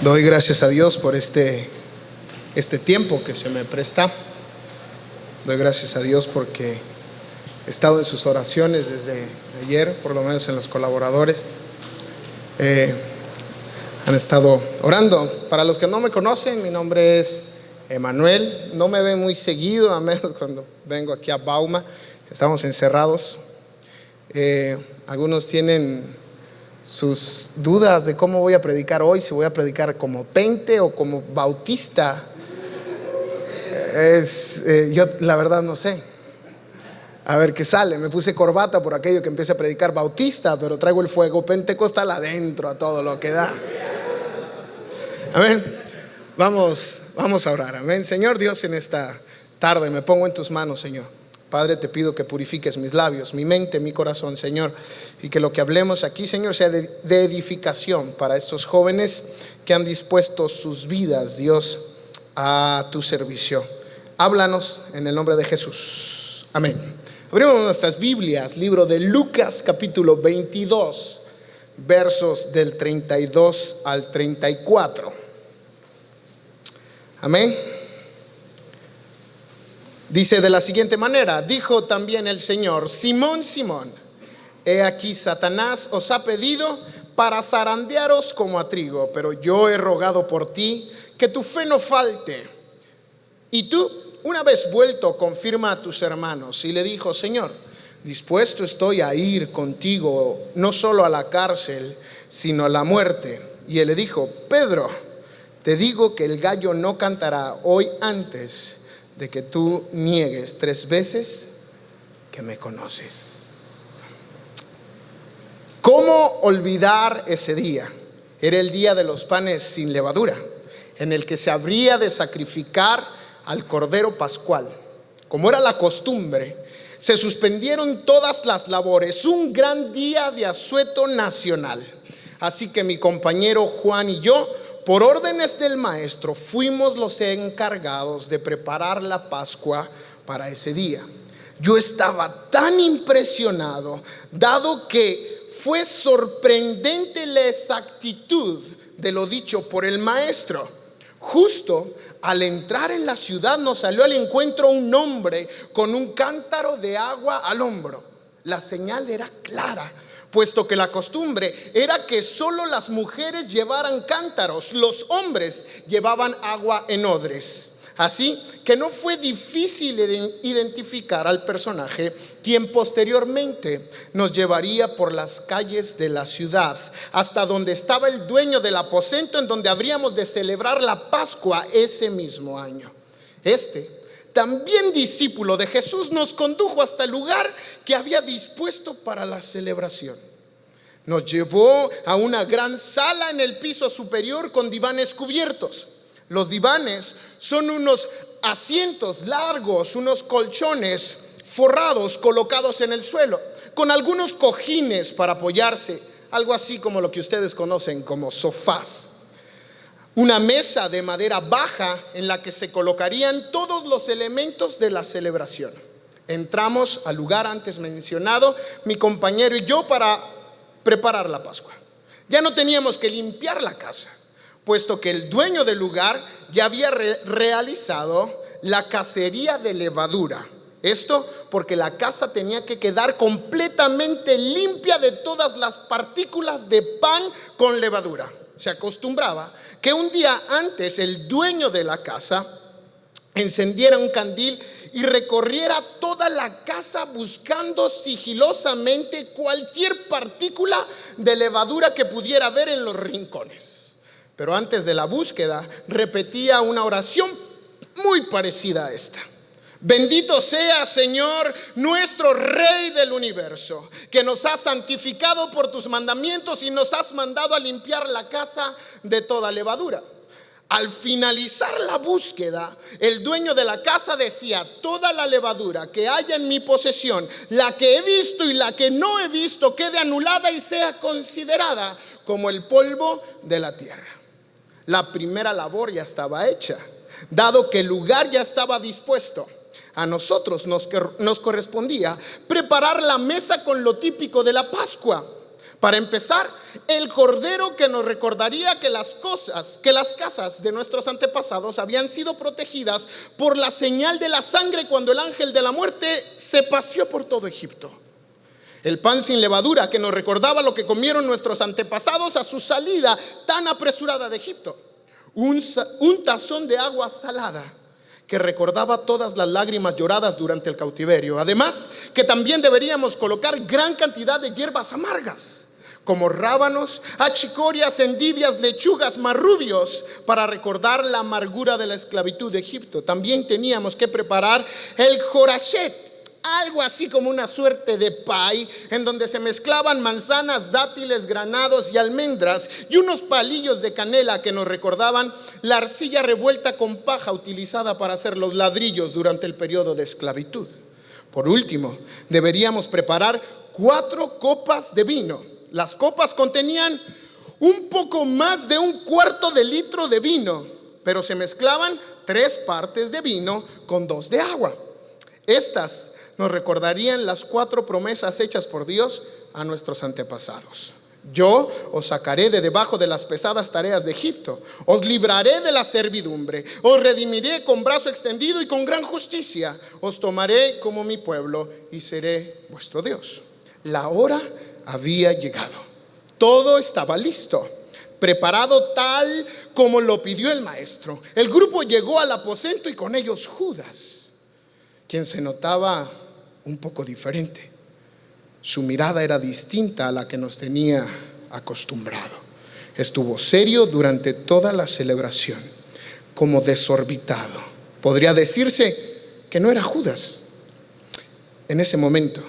Doy gracias a Dios por este tiempo que se me presta. Doy gracias a Dios porque he estado en sus oraciones desde ayer, por lo menos en los colaboradores. Han estado orando. Para los que no me conocen, mi nombre es Emanuel. No me ven muy seguido, a menos cuando vengo aquí a Bauma. Estamos encerrados. Algunos tienen sus dudas de cómo voy a predicar hoy, si voy a predicar como Pente o como Bautista. Yo la verdad no sé. A ver qué sale. Me puse corbata por aquello que empiece a predicar Bautista, pero traigo el fuego pentecostal adentro a todo lo que da. Amén. Vamos a orar. Amén. Señor Dios, en esta tarde me pongo en tus manos, Señor. Padre, te pido que purifiques mis labios, mi mente, mi corazón, Señor, y que lo que hablemos aquí, Señor, sea de edificación para estos jóvenes que han dispuesto sus vidas, Dios, a tu servicio. Háblanos en el nombre de Jesús. Amén. Abrimos nuestras Biblias, libro de Lucas, capítulo 22, versos del 32 al 34. Amén. Dice de la siguiente manera: dijo también el Señor: Simón, Simón, he aquí Satanás os ha pedido para zarandearos como a trigo, pero yo he rogado por ti que tu fe no falte. Y tú, una vez vuelto, confirma a tus hermanos. Y le dijo: Señor, dispuesto estoy a ir contigo, no solo a la cárcel, sino a la muerte. Y él le dijo: Pedro, te digo que el gallo no cantará hoy antes de que tú niegues 3 veces que me conoces. ¿Cómo olvidar ese día? Era el día de los panes sin levadura, en el que se habría de sacrificar al cordero pascual. Como era la costumbre, se suspendieron todas las labores, un gran día de asueto nacional. Así que mi compañero Juan y yo, por órdenes del maestro, fuimos los encargados de preparar la Pascua para ese día. Yo estaba tan impresionado, dado que fue sorprendente la exactitud de lo dicho por el maestro. Justo al entrar en la ciudad nos salió al encuentro un hombre con un cántaro de agua al hombro. La señal era clara, puesto que la costumbre era que solo las mujeres llevaran cántaros, los hombres llevaban agua en odres. Así que no fue difícil identificar al personaje, quien posteriormente nos llevaría por las calles de la ciudad hasta donde estaba el dueño del aposento en donde habríamos de celebrar la Pascua ese mismo año. También discípulo de Jesús, nos condujo hasta el lugar que había dispuesto para la celebración. Nos llevó a una gran sala en el piso superior con divanes cubiertos. Los divanes son unos asientos largos, unos colchones forrados colocados en el suelo, con algunos cojines para apoyarse, algo así como lo que ustedes conocen como sofás. Una mesa de madera baja en la que se colocarían todos los elementos de la celebración. Entramos al lugar antes mencionado, mi compañero y yo, para preparar la Pascua. Ya no teníamos que limpiar la casa, puesto que el dueño del lugar ya había realizado la cacería de levadura. Esto porque la casa tenía que quedar completamente limpia de todas las partículas de pan con levadura. Se acostumbraba que un día antes el dueño de la casa encendiera un candil y recorriera toda la casa buscando sigilosamente cualquier partícula de levadura que pudiera haber en los rincones. Pero antes de la búsqueda repetía una oración muy parecida a esta: bendito sea, Señor, nuestro Rey del universo, que nos has santificado por tus mandamientos y nos has mandado a limpiar la casa de toda levadura. Al finalizar la búsqueda, el dueño de la casa decía: toda la levadura que haya en mi posesión, la que he visto y la que no he visto, quede anulada y sea considerada como el polvo de la tierra. La primera labor ya estaba hecha, dado que el lugar ya estaba dispuesto. A nosotros nos correspondía preparar la mesa con lo típico de la Pascua. Para empezar, el cordero que nos recordaría que las casas de nuestros antepasados habían sido protegidas por la señal de la sangre cuando el ángel de la muerte se paseó por todo Egipto. El pan sin levadura que nos recordaba lo que comieron nuestros antepasados a su salida tan apresurada de Egipto. Un tazón de agua salada que recordaba todas las lágrimas lloradas durante el cautiverio. Además, que también deberíamos colocar gran cantidad de hierbas amargas, como rábanos, achicorias, endivias, lechugas, marrubios, para recordar la amargura de la esclavitud de Egipto. También teníamos que preparar el jorashet, algo así como una suerte de pie en donde se mezclaban manzanas, dátiles, granados y almendras, y unos palillos de canela que nos recordaban la arcilla revuelta con paja utilizada para hacer los ladrillos durante el periodo de esclavitud. Por último, deberíamos preparar 4 copas de vino. Las copas contenían un poco más de 1/4 de litro de vino, pero se mezclaban 3 partes de vino con 2 de agua. Estas nos recordarían las 4 promesas hechas por Dios a nuestros antepasados. Yo os sacaré de debajo de las pesadas tareas de Egipto, os libraré de la servidumbre, os redimiré con brazo extendido y con gran justicia, os tomaré como mi pueblo y seré vuestro Dios. La hora había llegado, todo estaba listo, preparado tal como lo pidió el maestro. El grupo llegó al aposento y con ellos Judas, quien se notaba un poco diferente. Su mirada era distinta a la que nos tenía acostumbrado. Estuvo serio durante toda la celebración, como desorbitado. Podría decirse que no era Judas en ese momento.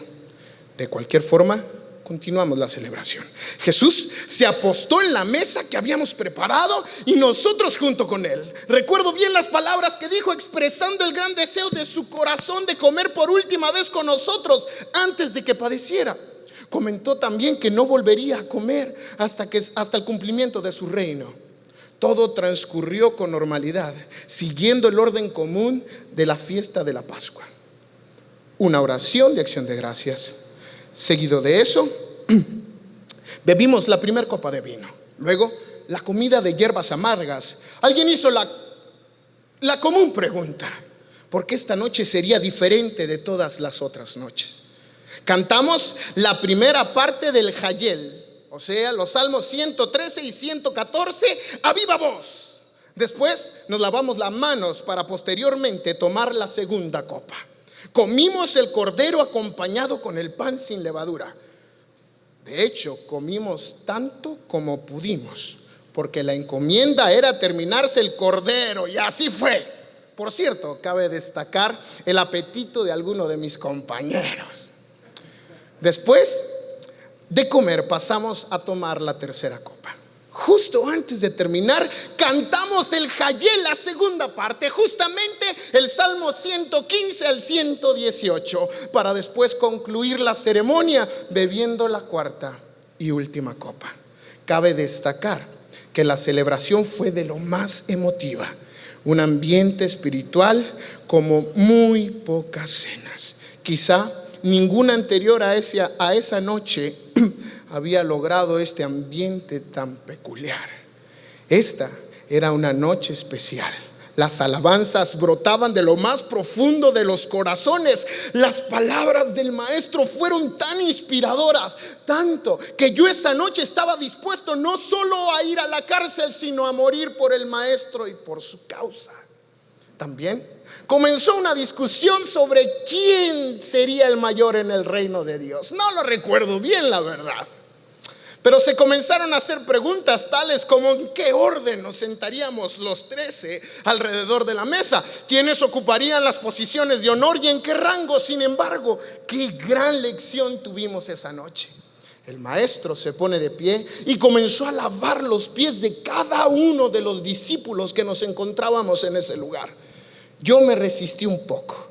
De cualquier forma, continuamos la celebración. Jesús se apostó en la mesa que habíamos preparado y nosotros junto con él. Recuerdo bien las palabras que dijo, expresando el gran deseo de su corazón de comer por última vez con nosotros antes de que padeciera. Comentó también que no volvería a comer hasta el cumplimiento de su reino. Todo transcurrió con normalidad, siguiendo el orden común de la fiesta de la Pascua. Una oración de acción de gracias. Seguido de eso, bebimos la primera copa de vino. Luego, la comida de hierbas amargas. Alguien hizo la común pregunta: ¿por qué esta noche sería diferente de todas las otras noches? Cantamos la primera parte del Hayel, o sea, los salmos 113 y 114 a viva voz. Después nos lavamos las manos para posteriormente tomar la segunda copa. Comimos el cordero acompañado con el pan sin levadura. De hecho, comimos tanto como pudimos, porque la encomienda era terminarse el cordero, y así fue. Por cierto, cabe destacar el apetito de alguno de mis compañeros. Después de comer pasamos a tomar la tercera copa. Justo antes de terminar, cantamos el Hayel, la segunda parte, justamente el Salmo 115 al 118, para después concluir la ceremonia bebiendo la cuarta y última copa. Cabe destacar que la celebración fue de lo más emotiva, un ambiente espiritual como muy pocas cenas. Quizá ninguna anterior a esa noche había logrado este ambiente tan peculiar. Esta era una noche especial. Las alabanzas brotaban de lo más profundo de los corazones. Las palabras del maestro fueron tan inspiradoras, tanto que yo esa noche estaba dispuesto no solo a ir a la cárcel, sino a morir por el maestro y por su causa. También comenzó una discusión sobre quién sería el mayor en el reino de Dios. No lo recuerdo bien, la verdad. Pero se comenzaron a hacer preguntas tales como en qué orden nos sentaríamos los 13 alrededor de la mesa, quiénes ocuparían las posiciones de honor y en qué rango. Sin embargo, qué gran lección tuvimos esa noche. El maestro se pone de pie y comenzó a lavar los pies de cada uno de los discípulos que nos encontrábamos en ese lugar. Yo me resistí un poco.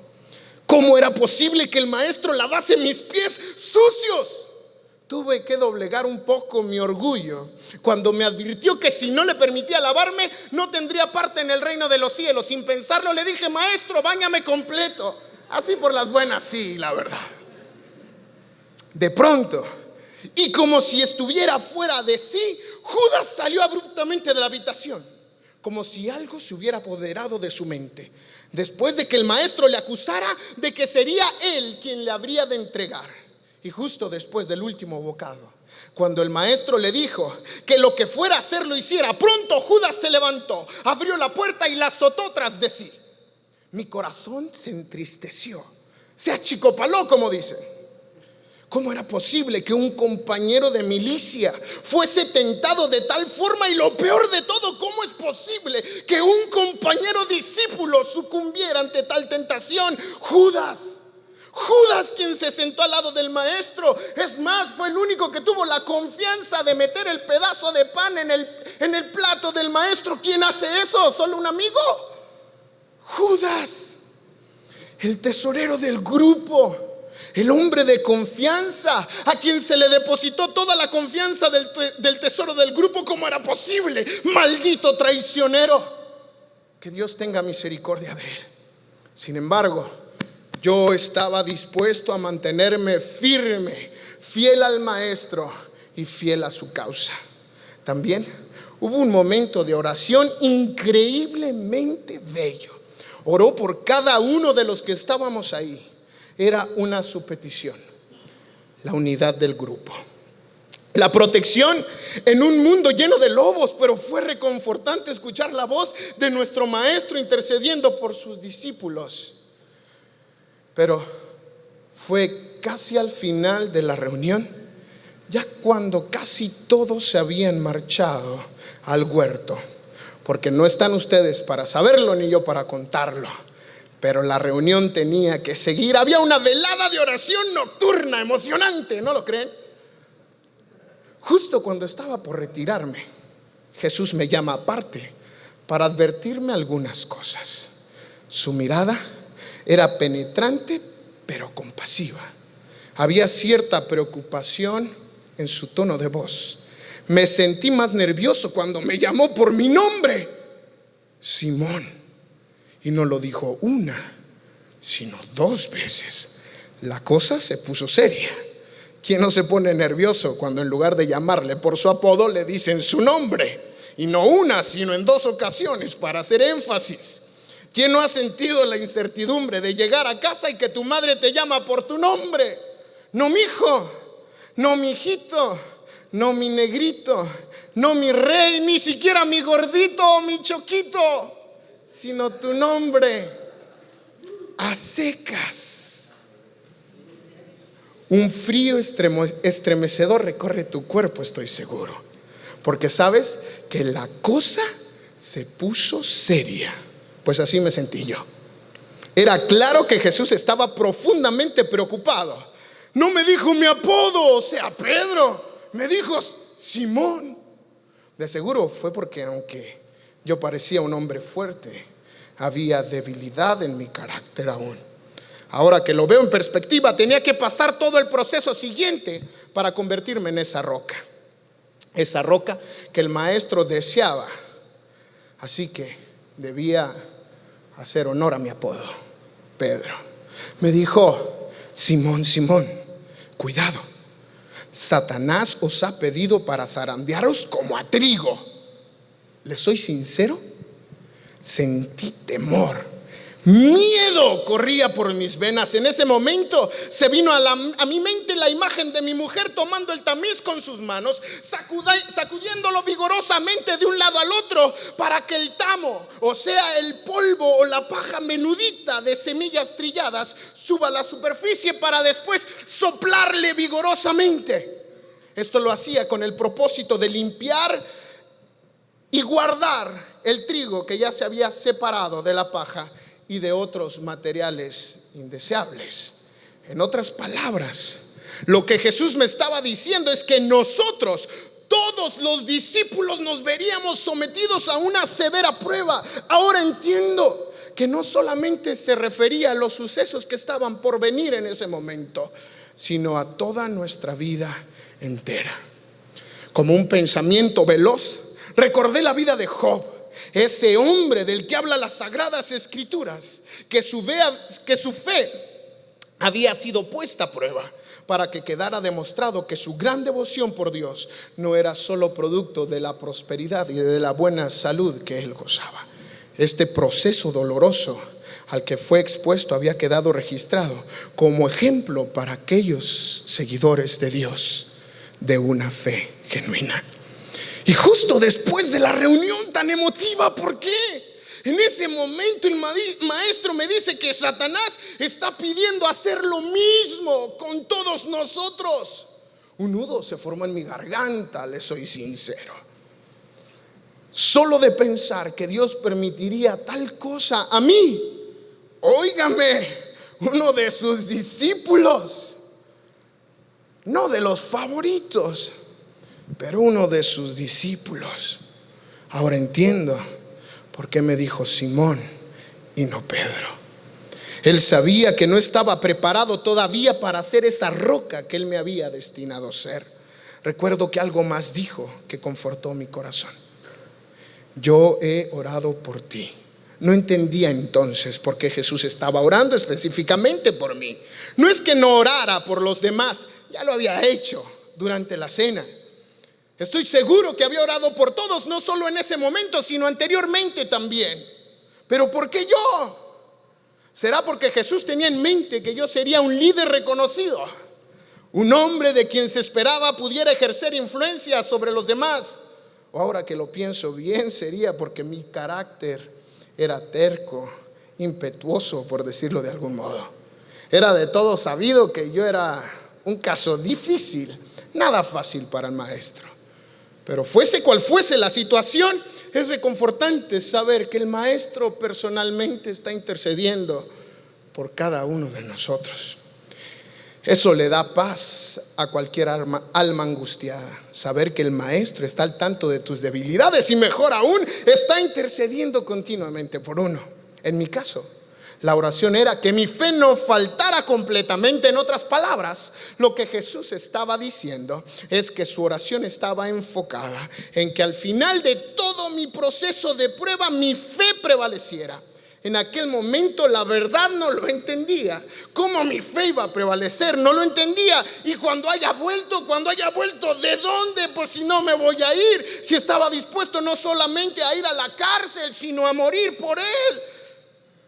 ¿Cómo era posible que el maestro lavase mis pies sucios? Tuve que doblegar un poco mi orgullo cuando me advirtió que si no le permitía lavarme, no tendría parte en el reino de los cielos. Sin pensarlo le dije: maestro, báñame completo. Así por las buenas, sí, la verdad. De pronto, Y como si estuviera fuera de sí, Judas salió abruptamente de la habitación, como si algo se hubiera apoderado de su mente, después de que el maestro le acusara de que sería él quien le habría de entregar. Y justo después del último bocado, cuando el maestro le dijo que lo que fuera a hacer lo hiciera, pronto Judas se levantó, abrió la puerta y la azotó tras de sí. Mi corazón se entristeció, se achicopaló, como dicen. ¿Cómo era posible que un compañero de milicia fuese tentado de tal forma? Y lo peor de todo, ¿cómo es posible que un compañero discípulo sucumbiera ante tal tentación? Judas, quien se sentó al lado del maestro. Es más, fue el único que tuvo la confianza de meter el pedazo de pan en el plato del maestro. ¿Quién hace eso? ¿Solo un amigo? Judas, el tesorero del grupo, el hombre de confianza, a quien se le depositó toda la confianza del tesoro del grupo. ¿Cómo era posible? Maldito traicionero. Que Dios tenga misericordia de él. Sin embargo, yo estaba dispuesto a mantenerme firme, fiel al maestro y fiel a su causa. También hubo un momento de oración increíblemente bello. Oró por cada uno de los que estábamos ahí. Era una su petición: la unidad del grupo, la protección en un mundo lleno de lobos. Pero fue reconfortante escuchar la voz de nuestro maestro intercediendo por sus discípulos. Pero fue casi al final de la reunión, ya cuando casi todos se habían marchado al huerto, porque no están ustedes para saberlo ni yo para contarlo, pero la reunión tenía que seguir. Había una velada de oración nocturna emocionante, ¿no lo creen? Justo cuando estaba por retirarme, Jesús me llama aparte para advertirme algunas cosas. Su mirada era penetrante pero compasiva. Había cierta preocupación en su tono de voz. Me sentí más nervioso cuando me llamó por mi nombre: Simón. Y no lo dijo una, sino 2 veces. La cosa se puso seria. ¿Quién no se pone nervioso cuando en lugar de llamarle por su apodo le dicen su nombre? Y no una, sino en 2 ocasiones, para hacer énfasis. ¿Quién no ha sentido la incertidumbre de llegar a casa y que tu madre te llama por tu nombre? No mi hijo, no mi hijito, no mi negrito, no mi rey, ni siquiera mi gordito o mi choquito, sino tu nombre, a secas. Un frío estremecedor recorre tu cuerpo, estoy seguro, porque sabes que la cosa se puso seria. Pues así me sentí yo. Era claro que Jesús estaba profundamente preocupado. No me dijo mi apodo, o sea, Pedro. Me dijo Simón. De seguro fue porque, aunque yo parecía un hombre fuerte, había debilidad en mi carácter aún. Ahora que lo veo en perspectiva, tenía que pasar todo el proceso siguiente para convertirme en esa roca que el maestro deseaba. Así que debía hacer honor a mi apodo, Pedro. Me dijo: Simón, Simón, cuidado, Satanás os ha pedido para zarandearos como a trigo. ¿Les soy sincero? Sentí temor, miedo corría por mis venas. En ese momento se vino a mi mente la imagen de mi mujer tomando el tamiz con sus manos, sacudiéndolo vigorosamente de un lado al otro para que el tamo, o sea, el polvo o la paja menudita de semillas trilladas, suba a la superficie para después soplarle vigorosamente. Esto lo hacía con el propósito de limpiar y guardar el trigo que ya se había separado de la paja y de otros materiales indeseables. En otras palabras, lo que Jesús me estaba diciendo es que nosotros, todos los discípulos, nos veríamos sometidos a una severa prueba. Ahora entiendo que no solamente se refería a los sucesos que estaban por venir en ese momento, sino a toda nuestra vida entera. Como un pensamiento veloz, recordé la vida de Job, ese hombre del que habla las sagradas escrituras, que su fe había sido puesta a prueba. para que quedara demostrado que su gran devoción por Dios no era solo producto de la prosperidad y de la buena salud que él gozaba. Este proceso doloroso al que fue expuesto había quedado registrado como ejemplo para aquellos seguidores de Dios de una fe genuina. Y justo después de la reunión tan emotiva, ¿por qué? En ese momento el maestro me dice que Satanás está pidiendo hacer lo mismo con todos nosotros. Un nudo se formó en mi garganta, les soy sincero. Solo de pensar que Dios permitiría tal cosa a mí. Óigame, uno de sus discípulos, no de los favoritos, pero uno de sus discípulos. Ahora entiendo por qué me dijo Simón y no Pedro. Él sabía que no estaba preparado todavía para ser esa roca que él me había destinado a ser. Recuerdo que algo más dijo que confortó mi corazón: yo he orado por ti. No entendía entonces por qué Jesús estaba orando específicamente por mí. No es que no orara por los demás, ya lo había hecho durante la cena. Estoy seguro que había orado por todos, no solo en ese momento, sino anteriormente también. Pero ¿por qué yo? ¿Será porque Jesús tenía en mente que yo sería un líder reconocido? Un hombre de quien se esperaba pudiera ejercer influencia sobre los demás. O ahora que lo pienso bien, sería porque mi carácter era terco, impetuoso, por decirlo de algún modo. Era de todo sabido que yo era un caso difícil, nada fácil para el maestro. Pero fuese cual fuese la situación, es reconfortante saber que el maestro personalmente está intercediendo por cada uno de nosotros. Eso le da paz a cualquier alma angustiada, saber que el maestro está al tanto de tus debilidades y mejor aún, está intercediendo continuamente por uno. En mi caso, la oración era que mi fe no faltara completamente. En otras palabras, lo que Jesús estaba diciendo es que su oración estaba enfocada en que al final de todo mi proceso de prueba, mi fe prevaleciera. En aquel momento la verdad no lo entendía. ¿Cómo mi fe iba a prevalecer? No lo entendía. Y cuando haya vuelto, ¿de dónde? Pues si no me voy a ir. Si estaba dispuesto no solamente a ir a la cárcel, sino a morir por él.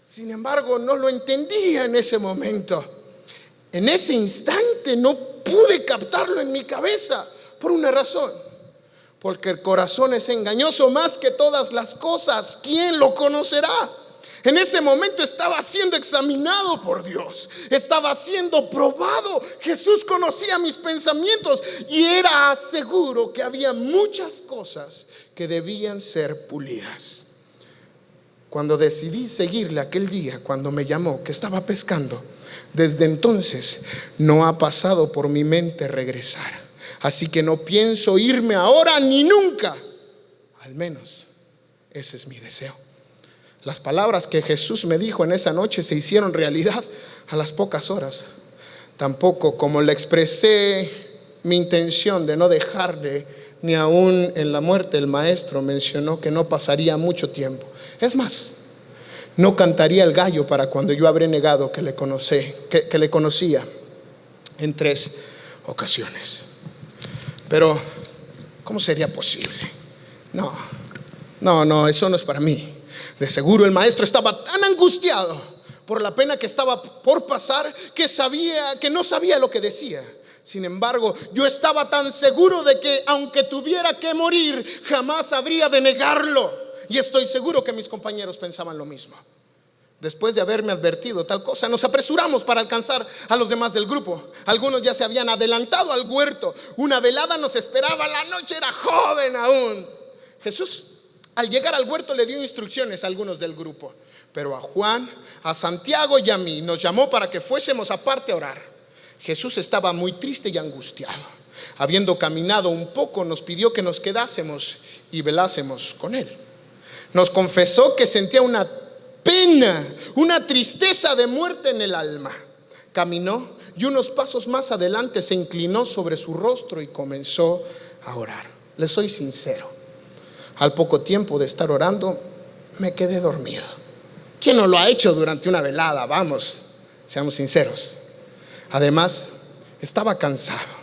Sin embargo, no lo entendía en ese momento. En ese instante no pude captarlo en mi cabeza por una razón. Porque el corazón es engañoso más que todas las cosas. ¿Quién lo conocerá? En ese momento estaba siendo examinado por Dios, estaba siendo probado. Jesús conocía mis pensamientos y era seguro que había muchas cosas que debían ser pulidas. Cuando decidí seguirle aquel día, cuando me llamó, que estaba pescando, desde entonces no ha pasado por mi mente regresar. Así que no pienso irme ahora ni nunca. Al menos ese es mi deseo. Las palabras que Jesús me dijo en esa noche se hicieron realidad a las pocas horas. Tampoco como le expresé mi intención de no dejarle ni aún en la muerte, el maestro mencionó que no pasaría mucho tiempo. Es más, no cantaría el gallo para cuando yo habré negado que le conocía en 3 ocasiones. Pero ¿cómo sería posible? No, eso no es para mí. De seguro el maestro estaba tan angustiado por la pena que estaba por pasar que no sabía lo que decía. Sin embargo, yo estaba tan seguro de que aunque tuviera que morir, jamás habría de negarlo. Y estoy seguro que mis compañeros pensaban lo mismo. Después de haberme advertido tal cosa, nos apresuramos para alcanzar a los demás del grupo. Algunos ya se habían adelantado al huerto. Una velada nos esperaba, la noche era joven aún. Jesús, al llegar al huerto, le dio instrucciones a algunos del grupo, pero a Juan, a Santiago y a mí nos llamó para que fuésemos aparte a orar. Jesús estaba muy triste y angustiado. Habiendo caminado un poco, nos pidió que nos quedásemos y velásemos con él. Nos confesó que sentía una pena, una tristeza de muerte en el alma. Caminó y unos pasos más adelante se inclinó sobre su rostro y comenzó a orar. Les soy sincero, al poco tiempo de estar orando me quedé dormido. ¿Quién no lo ha hecho durante una velada? Vamos, seamos sinceros. Además, Estaba cansado.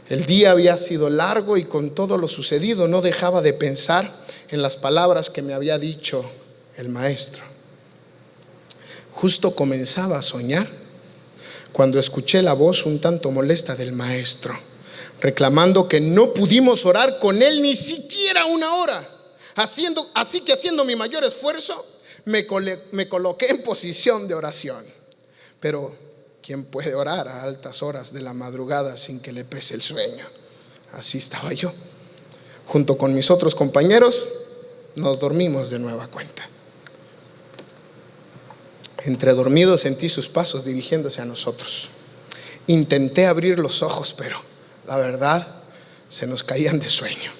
El día había sido largo y con todo lo sucedido no dejaba de pensar en las palabras que me había dicho el maestro. Justo comenzaba a soñar cuando escuché la voz un tanto molesta del maestro, reclamando que no pudimos orar con él ni siquiera una hora. Así que haciendo mi mayor esfuerzo, me coloqué en posición de oración. Pero ¿quién puede orar a altas horas de la madrugada sin que le pese el sueño? Así estaba yo. Junto con mis otros compañeros, nos dormimos de nueva cuenta. Entre dormidos sentí sus pasos dirigiéndose a nosotros. Intenté abrir los ojos, pero la verdad se nos caían de sueño.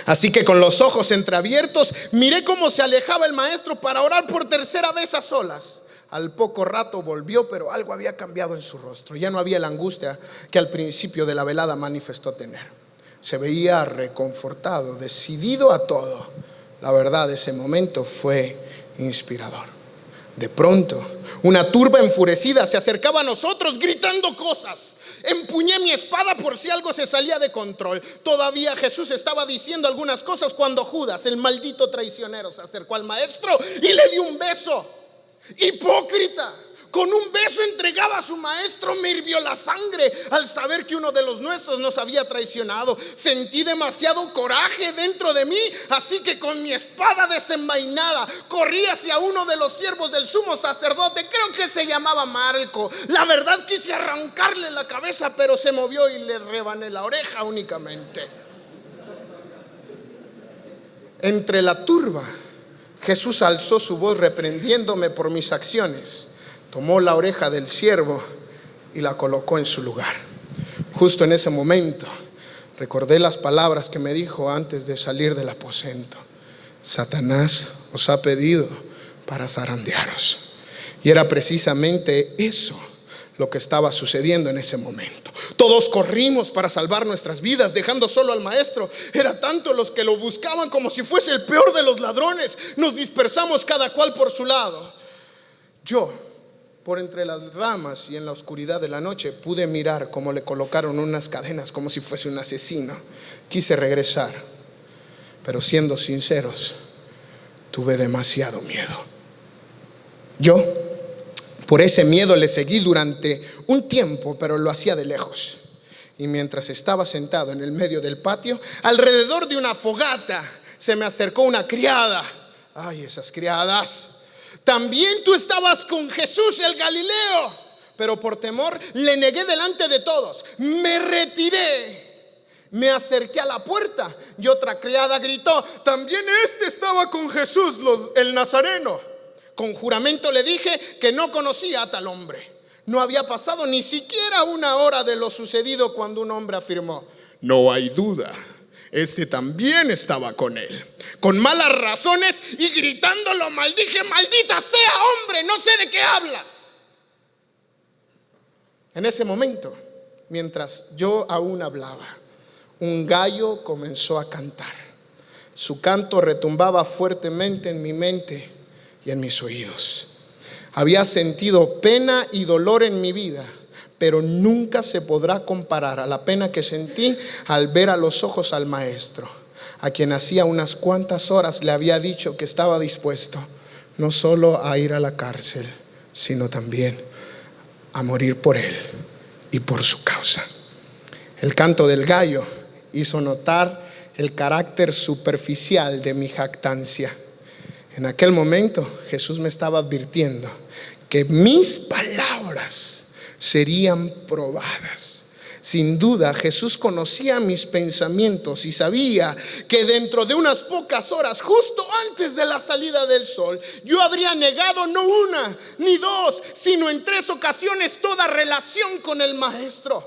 Así que con los ojos entreabiertos miré cómo se alejaba el maestro para orar por tercera vez a solas. Al poco rato volvió, pero algo había cambiado en su rostro. Ya no había la angustia que al principio de la velada manifestó tener. Se veía reconfortado, decidido a todo. La verdad, ese momento fue inspirador. De pronto, una turba enfurecida se acercaba a nosotros gritando cosas. Empuñé mi espada por si algo se salía de control. Todavía Jesús estaba diciendo algunas cosas cuando Judas, el maldito traicionero, se acercó al maestro y le dio un beso. Hipócrita, con un beso entregaba a su maestro. Me hirvió la sangre al saber que uno de los nuestros nos había traicionado. Sentí demasiado coraje dentro de mí, así que con mi espada desenvainada corrí hacia uno de los siervos del sumo sacerdote. Creo que se llamaba Marco. La verdad quise arrancarle la cabeza, pero se movió y le rebané la oreja únicamente. Entre la turba, Jesús alzó su voz reprendiéndome por mis acciones. Tomó la oreja del siervo y la colocó en su lugar. Justo en ese momento recordé las palabras que me dijo antes de salir del aposento. Satanás os ha pedido para zarandearos. Y era precisamente eso lo que estaba sucediendo en ese momento. Todos corrimos para salvar nuestras vidas, dejando solo al maestro. Era tanto los que lo buscaban como si fuese el peor de los ladrones. Nos dispersamos cada cual por su lado. Yo, por entre las ramas y en la oscuridad de la noche, pude mirar cómo le colocaron unas cadenas como si fuese un asesino. Quise regresar, pero siendo sinceros, tuve demasiado miedo. Yo, por ese miedo, le seguí durante un tiempo, pero lo hacía de lejos. Y mientras estaba sentado en el medio del patio, alrededor de una fogata, se me acercó una criada. Ay, esas criadas. También tú estabas con Jesús el Galileo. Pero por temor le negué delante de todos. Me retiré. Me acerqué a la puerta y otra criada gritó: también este estaba con Jesús, el Nazareno. Con juramento le dije que no conocía a tal hombre. No había pasado ni siquiera una hora de lo sucedido cuando un hombre afirmó: no hay duda, este también estaba con él. Con malas razones y gritando lo maldije: maldita sea, hombre, no sé de qué hablas. En ese momento, mientras yo aún hablaba, un gallo comenzó a cantar. Su canto retumbaba fuertemente en mi mente y en mis oídos. Había sentido pena y dolor en mi vida, pero nunca se podrá comparar a la pena que sentí al ver a los ojos al maestro, a quien hacía unas cuantas horas le había dicho que estaba dispuesto no solo a ir a la cárcel, sino también a morir por él y por su causa. El canto del gallo hizo notar el carácter superficial de mi jactancia. En aquel momento Jesús me estaba advirtiendo que mis palabras serían probadas. Sin duda Jesús conocía mis pensamientos y sabía que dentro de unas pocas horas, justo antes de la salida del sol, yo habría negado no una ni dos, sino en 3 ocasiones toda relación con el maestro.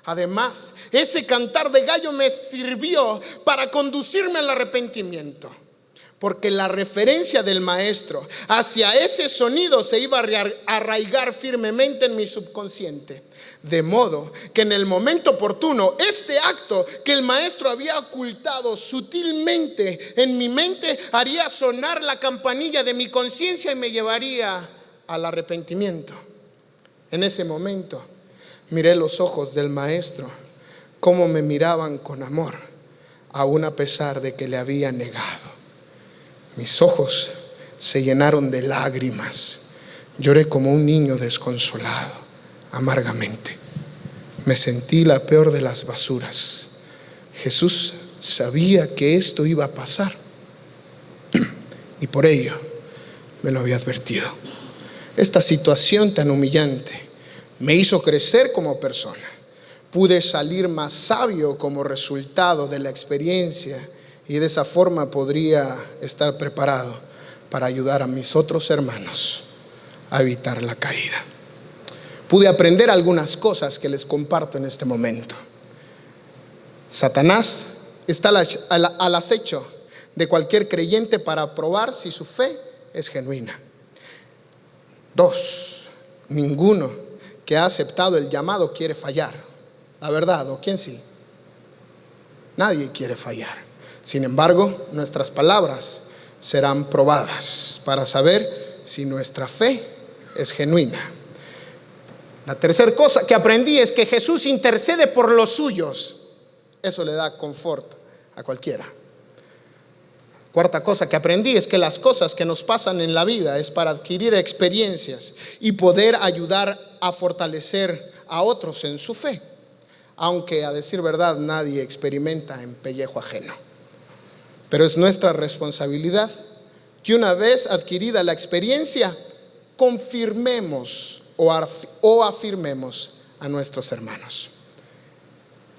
Además, ese cantar de gallo me sirvió para conducirme al arrepentimiento, porque la referencia del maestro hacia ese sonido se iba a arraigar firmemente en mi subconsciente. De modo que en el momento oportuno, este acto que el maestro había ocultado sutilmente en mi mente haría sonar la campanilla de mi conciencia y me llevaría al arrepentimiento. En ese momento miré los ojos del maestro, cómo me miraban con amor, aún a pesar de que le había negado. Mis ojos se llenaron de lágrimas. Lloré como un niño desconsolado, amargamente. Me sentí la peor de las basuras. Jesús sabía que esto iba a pasar y por ello me lo había advertido. Esta situación tan humillante me hizo crecer como persona. Pude salir más sabio como resultado de la experiencia y de esa forma podría estar preparado para ayudar a mis otros hermanos a evitar la caída. Pude aprender algunas cosas que les comparto en este momento. Satanás está al acecho de cualquier creyente para probar si su fe es genuina. 2, ninguno que ha aceptado el llamado quiere fallar. La verdad, ¿o quién sí? Nadie quiere fallar. Sin embargo, nuestras palabras serán probadas para saber si nuestra fe es genuina. La tercera cosa que aprendí es que Jesús intercede por los suyos. Eso le da confort a cualquiera. Cuarta cosa que aprendí es que las cosas que nos pasan en la vida es para adquirir experiencias y poder ayudar a fortalecer a otros en su fe. Aunque a decir verdad nadie experimenta en pellejo ajeno. Pero es nuestra responsabilidad que una vez adquirida la experiencia, confirmemos o afirmemos a nuestros hermanos.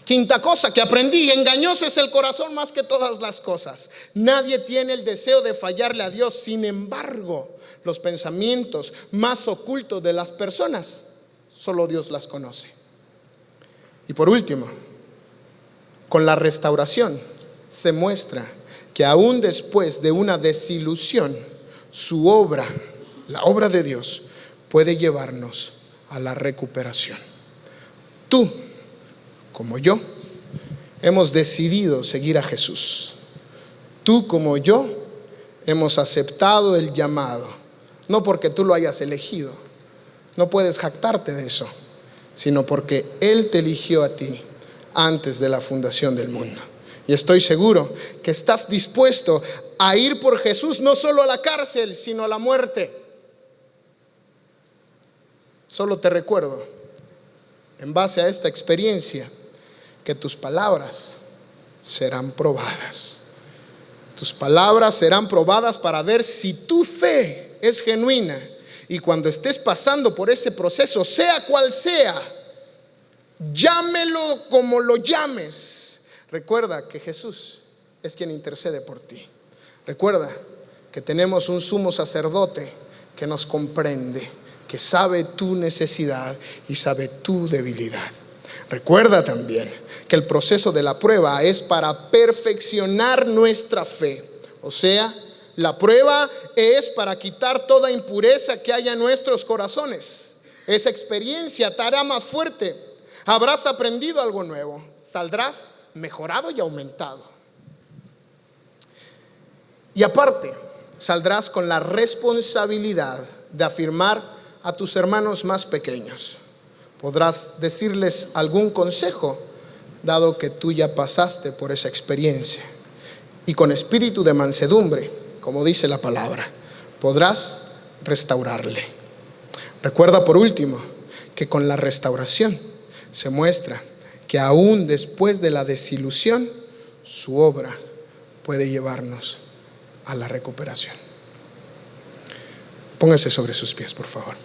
Quinta cosa que aprendí: engañoso es el corazón más que todas las cosas. Nadie tiene el deseo de fallarle a Dios. Sin embargo, los pensamientos más ocultos de las personas, solo Dios las conoce. Y por último, con la restauración se muestra que aún después de una desilusión, su obra, la obra de Dios, puede llevarnos a la recuperación. Tú, como yo, hemos decidido seguir a Jesús. Tú, como yo, hemos aceptado el llamado. No porque tú lo hayas elegido, no puedes jactarte de eso, sino porque Él te eligió a ti antes de la fundación del mundo. Y estoy seguro que estás dispuesto a ir por Jesús, no solo a la cárcel, sino a la muerte. Solo te recuerdo, en base a esta experiencia, que tus palabras serán probadas. Tus palabras serán probadas para ver si tu fe es genuina. Y cuando estés pasando por ese proceso, sea cual sea, llámelo como lo llames, recuerda que Jesús es quien intercede por ti. Recuerda que tenemos un sumo sacerdote que nos comprende, que sabe tu necesidad y sabe tu debilidad. Recuerda también que el proceso de la prueba es para perfeccionar nuestra fe. O sea, la prueba es para quitar toda impureza que haya en nuestros corazones. Esa experiencia te hará más fuerte. Habrás aprendido algo nuevo. Saldrás mejorado y aumentado. Y aparte, saldrás con la responsabilidad de afirmar a tus hermanos más pequeños. Podrás decirles algún consejo, dado que tú ya pasaste por esa experiencia. Y con espíritu de mansedumbre, como dice la palabra, podrás restaurarle. Recuerda por último que con la restauración se muestra que aún después de la desilusión, su obra puede llevarnos a la recuperación. Póngase sobre sus pies, por favor.